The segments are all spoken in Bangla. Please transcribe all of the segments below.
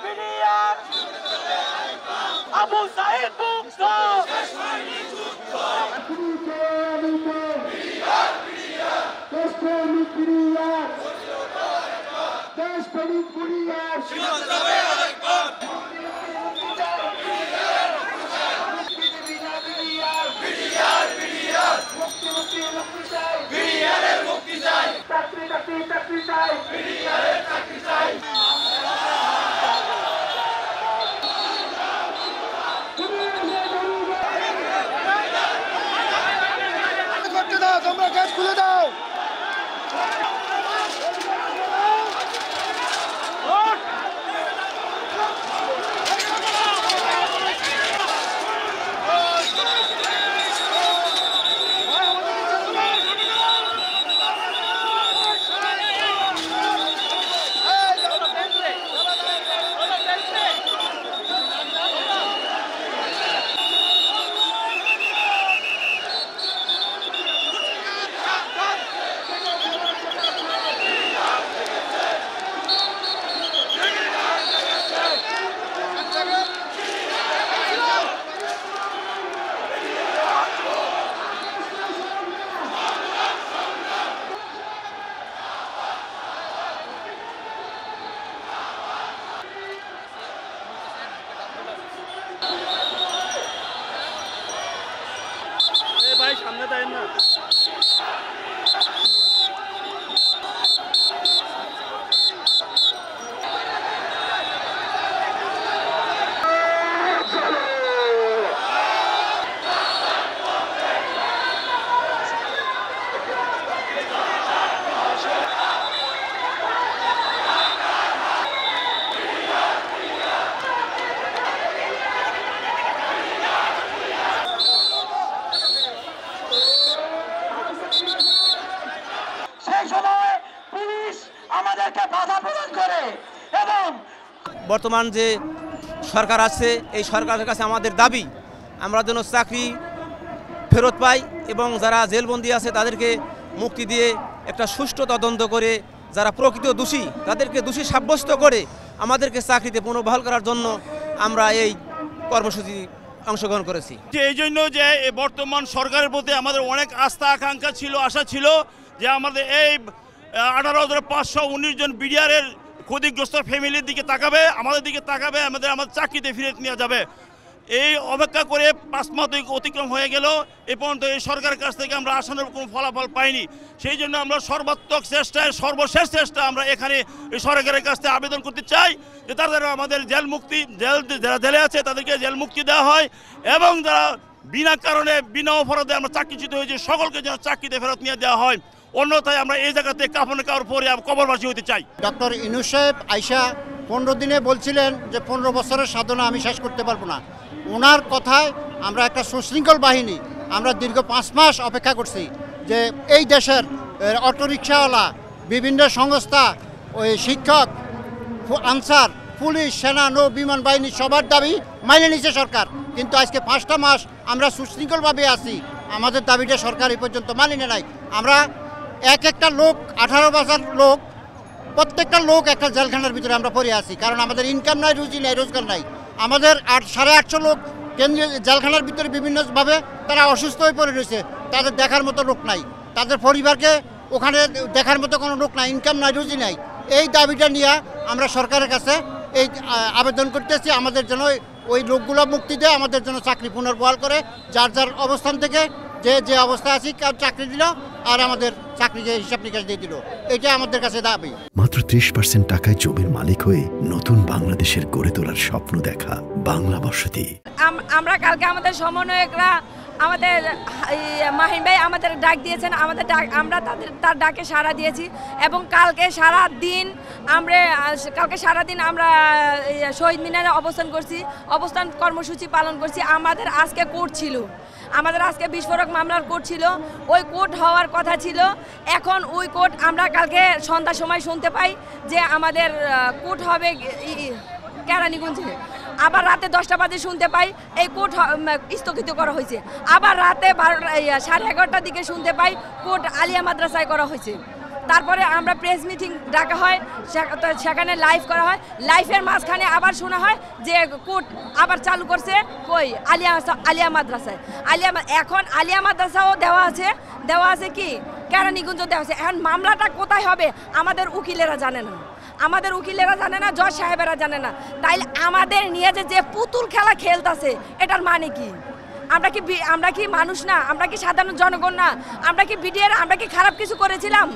বিডিআর আবু সাইদ মুক্ত তোমরা গ্যাস খুলে দাও। ভাই সামনে দেয় না। বর্তমান যে সরকার আছে এই সরকারের কাছে আমাদের দাবি আমরা যেন চাকরি ফেরত পাই এবং যারা জেলবন্দি আছে তাদেরকে মুক্তি দিয়ে একটা সুষ্ঠু তদন্ত করে যারা প্রকৃত দোষী তাদেরকে দোষী সাব্যস্ত করে আমাদেরকে চাকরিতে পুনর্বহাল করার জন্য আমরা এই কর্মসূচি অংশগ্রহণ করেছি। এই জন্য যে বর্তমান সরকারের প্রতি আমাদের অনেক আস্থা আকাঙ্ক্ষা ছিল, আশা ছিল যে আমাদের এই 18,519 জন বিডিআরের ক্ষতিগ্রস্ত ফ্যামিলির দিকে তাকাবে, আমাদের দিকে তাকাবে, আমাদের চাকরিতে ফিরে নিয়ে যাবে। এই অপেক্ষা করে 5 মাস অতিক্রম হয়ে গেল, এ পর্যন্ত এই সরকারের কাছ থেকে আমরা আসানোর কোনো ফলাফল পাইনি। সেই জন্য আমরা সর্বাত্মক চেষ্টায় সর্বশেষ চেষ্টা আমরা এখানে এই সরকারের কাছ থেকে আবেদন করতে চাই যে তাদের আমাদের জেল মুক্তি, যারা জেলে আছে তাদেরকে জেল মুক্তি দেওয়া হয় এবং যারা বিনা কারণে বিনা অপরাধে আমরা চাকরিচ্যুত হয়েছে সকলকে যেন চাকরিতে ফেরত নিয়ে দেওয়া হয়, অন্যথায় আমরা এই জায়গাতে কাফনে কাপড় পরে কবরবাসী হতে চাই। ডক্টর ইউনূস সাহেব আইসা 15 দিনে বলছিলেন যে 15 বছরের সাধনা আমি শেষ করতে পারবো না। ওনার কথায় আমরা একটা সুশৃঙ্খল বাহিনী আমরা দীর্ঘ 5 মাস অপেক্ষা করছি যে এই দেশের অটোরিকশাওয়ালা, বিভিন্ন সংস্থা, ওই শিক্ষক, আনসার, পুলিশ, সেনা, নৌ বিমান বাহিনী সবার দাবি মাইনে নিচ্ছে সরকার, কিন্তু আজকে 5টা মাস আমরা সুশৃঙ্খলভাবে আছি, আমাদের দাবিটা সরকার এই পর্যন্ত মানিয়ে নেয়। আমরা একটা লোক 18,000 লোক, প্রত্যেকটা লোক একটা জেলখানার ভিতরে আমরা পড়ে আছি, কারণ আমাদের ইনকাম নাই, রুজি নাই, রোজগার নাই। আমাদের 8,500 লোক কেন্দ্রীয় জেলখানার ভিতরে বিভিন্নভাবে তারা অসুস্থ হয়ে পড়ে রয়েছে, তাদের দেখার মতো লোক নাই, তাদের পরিবারকে ওখানে দেখার মতো কোনো লোক নাই, ইনকাম নাই, রুজি নাই। এই দাবিটা নিয়ে আমরা সরকারের কাছে এই আবেদন করতেছি আমাদের জন্য ওই লোকগুলো মুক্তি দেয়, আমাদের জন্য চাকরি পুনর্বহাল করে, যার যার অবস্থান থেকে যে অবস্থা আছি চাকরি দিল আর আমাদের চাকরিকে হিসাব নিকাশ দিয়ে দিল, এটা আমাদের কাছে দাবি। মাত্র 30% টাকায় জমির মালিক হয়ে নতুন বাংলাদেশের গড়ে তোলার স্বপ্ন দেখা বাংলা বসতি। আমরা কালকে আমাদের সমন্বয়করা আমাদের মাহিন ভাই আমাদের ডাক দিয়েছেন, আমাদের ডাক আমরা তার ডাকে সাড়া দিয়েছি এবং কালকে সারা দিন আমরা শহীদ মিনারে অবস্থান কর্মসূচি পালন করছি। আমাদের আজকে কোর্ট ছিল, আমাদের আজকে বিস্ফোরক মামলার কোর্ট ছিল, ওই কোর্ট হওয়ার কথা ছিল। এখন ওই কোর্ট আমরা কালকে সন্ধ্যার সময় শুনতে পাই যে আমাদের কোর্ট হবে কেরানীগঞ্জে, আবার রাতে 10টা বাজে শুনতে পাই এই কোর্ট স্থগিত করা হয়েছে, আবার রাতে 11:30টার দিকে শুনতে পাই কোর্ট আলিয়া মাদ্রাসায় করা হয়েছে। তারপরে আমরা প্রেস মিটিং ডাকা হয়, সেখানে লাইভ করা হয়, লাইভের মাঝখানে আবার শোনা হয় যে কোর্ট আবার চালু করছে কই আলিয়া মাদ্রাসায়। এখন আলিয়া মাদ্রাসাও দেওয়া আছে কি কেরানীগঞ্জ দেওয়া আছে। এখন মামলাটা কোথায় হবে আমাদের উকিলেরা জানে না, জজ সাহেবেরা জানে না। তাইলে আমাদের নিয়ে যে পুতুল খেলা খেলতেছে এটার মানে কি? আমরা কি মানুষ না? আমরা কি সাধারণ জনগণ না? আমরা কি বিডিআর আমরা কি খারাপ কিছু করেছিলাম?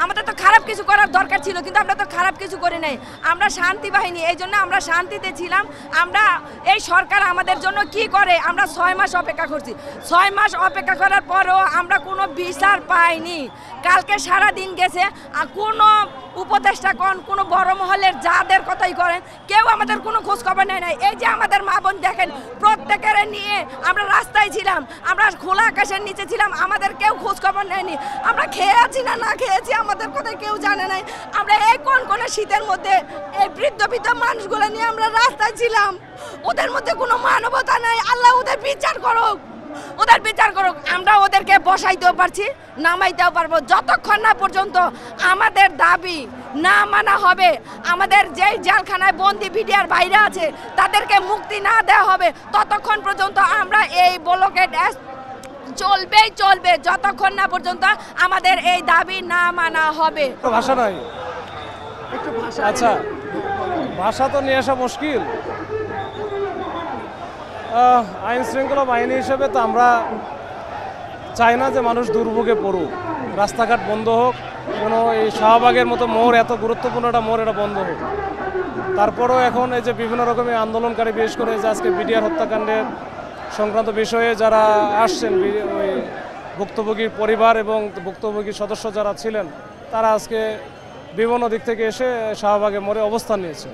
আমাদের তো খারাপ কিছু করার দরকার ছিল, কিন্তু আমরা তো খারাপ কিছু করি নাই। আমরা শান্তি বাহিনী, এই জন্য আমরা শান্তিতে ছিলাম। আমরা এই সরকার আমাদের জন্য কি করে আমরা 6 মাস অপেক্ষা করছি। 6 মাস অপেক্ষা করার পরেও আমরা কোনো বিচার পাইনি। কালকে সারা দিন গেছে, কোনো উপদেষ্টা কোনো বড় মহলের যাদের কথাই করেন কেউ আমাদের কোনো খোঁজ খবর নেয় নাই। এই যে আমাদের মা বোন দেখেন, প্রত্যেকের নিয়ে আমরা রাস্তায় ছিলাম, আমরা খোলা আকাশের নিচে ছিলাম, আমাদের কেউ খোঁজ খবর নেয়নি। আমরা খেয়ে আছি না খেয়েছি আমাদের কথা কেউ জানে নাই। আমরা এই কোন শীতের মধ্যে এই বৃদ্ধ মানুষগুলো নিয়ে আমরা রাস্তায় ছিলাম। ওদের মধ্যে কোনো মানবতা নাই। আল্লাহ ওদের বিচার করুক। আমরা ওদেরকে বসাইতেও পারছি, নামাইতেও পারবো, যতক্ষণ না পর্যন্ত আমাদের দাবি না মানা হবে। আমাদের যেই জেলখানায় বন্দি বিডিআর ভাইরা আছে তাদেরকে মুক্তি না দেওয়া হবে, ততক্ষণ পর্যন্ত আমরা এই ব্লকেড চলবে যতক্ষণ না পর্যন্ত আমাদের এই দাবি না মানা হবে। ভাষা নাই, আচ্ছা ভাষা তো নিয়ে আসা মুশকিল। আইন শৃঙ্খলা বাহিনী হিসেবে তো আমরা চাই না যে মানুষ দুর্ভোগে পড়ুক, রাস্তাঘাট বন্ধ হোক, কোনো এই শাহবাগের মতো মোড়, এত গুরুত্বপূর্ণ একটা মোড়, এটা বন্ধ হোক। তারপরেও এখন এই যে বিভিন্ন রকমের আন্দোলনকারী, বিশেষ করে যে আজকে বিডিআর হত্যাকাণ্ডের সংক্রান্ত বিষয়ে যারা আসছেন, ওই ভুক্তভোগীর পরিবার এবং ভুক্তভোগীর সদস্য যারা ছিলেন, তারা আজকে বিভিন্ন দিক থেকে এসে শাহবাগে মোড়ে অবস্থান নিয়েছে।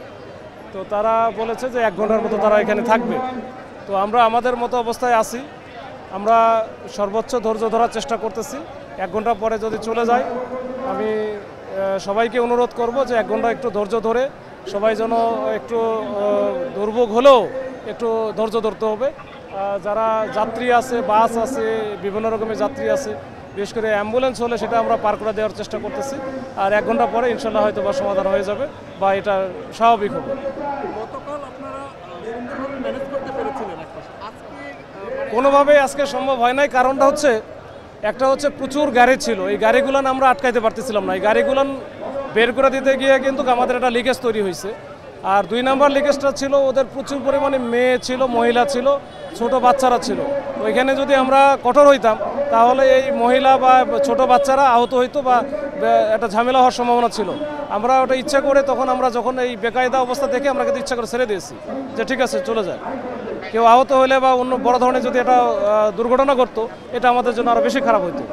তো তারা বলেছে যে 1 ঘন্টার মতো তারা এখানে থাকবে। তো আমরা আমাদের মতো অবস্থায় আছি, আমরা সর্বোচ্চ ধৈর্য ধরার চেষ্টা করতেছি। 1 ঘন্টা পরে যদি চলে যায়, আমি সবাইকে অনুরোধ করব যে 1 ঘন্টা একটু ধৈর্য ধরে সবাই যেন একটু দুর্ভোগ হলেও একটু ধৈর্য ধরতে হবে। যারা যাত্রী আছে, বাস আছে, বিভিন্ন রকমের যাত্রী আছে, বিশেষ করে অ্যাম্বুলেন্স হলে সেটা আমরা পার করে দেওয়ার চেষ্টা করতেছি। আর 1 ঘন্টা পরে ইনশাল্লাহ হয়তো বা সমাধান হয়ে যাবে বা এটা স্বাভাবিক হবে। কোনোভাবেই আজকে সম্ভব হয় নাই। কারণটা হচ্ছে, একটা হচ্ছে প্রচুর গাড়ি ছিল, এই গাড়িগুলান আমরা আটকাইতে পারতেছিলাম না। এই গাড়িগুলান বের করে দিতে গিয়ে কিন্তু আমাদের একটা লিকেজ তৈরি হয়েছে। আর 2 নম্বর লিকেজটা ছিল, ওদের প্রচুর পরিমাণে মেয়ে ছিল, মহিলা ছিল, ছোট বাচ্চারা ছিল। ওইখানে যদি আমরা কঠোর হইতাম তাহলে এই মহিলা বা ছোট বাচ্চারা আহত হইতো বা একটা ঝামেলা হওয়ার সম্ভাবনা ছিল। আমরা ওটা ইচ্ছা করে, তখন আমরা যখন এই বেকায়দা অবস্থা দেখে আমরা কিন্তু ইচ্ছা করে ছেড়ে দিয়েছি যে ঠিক আছে চলে যায়। কেউ আহত হলে বা অন্য বড় ধরনের যদি এটা দুর্ঘটনা ঘটতো, এটা আমাদের জন্য আরও বেশি খারাপ হইতো।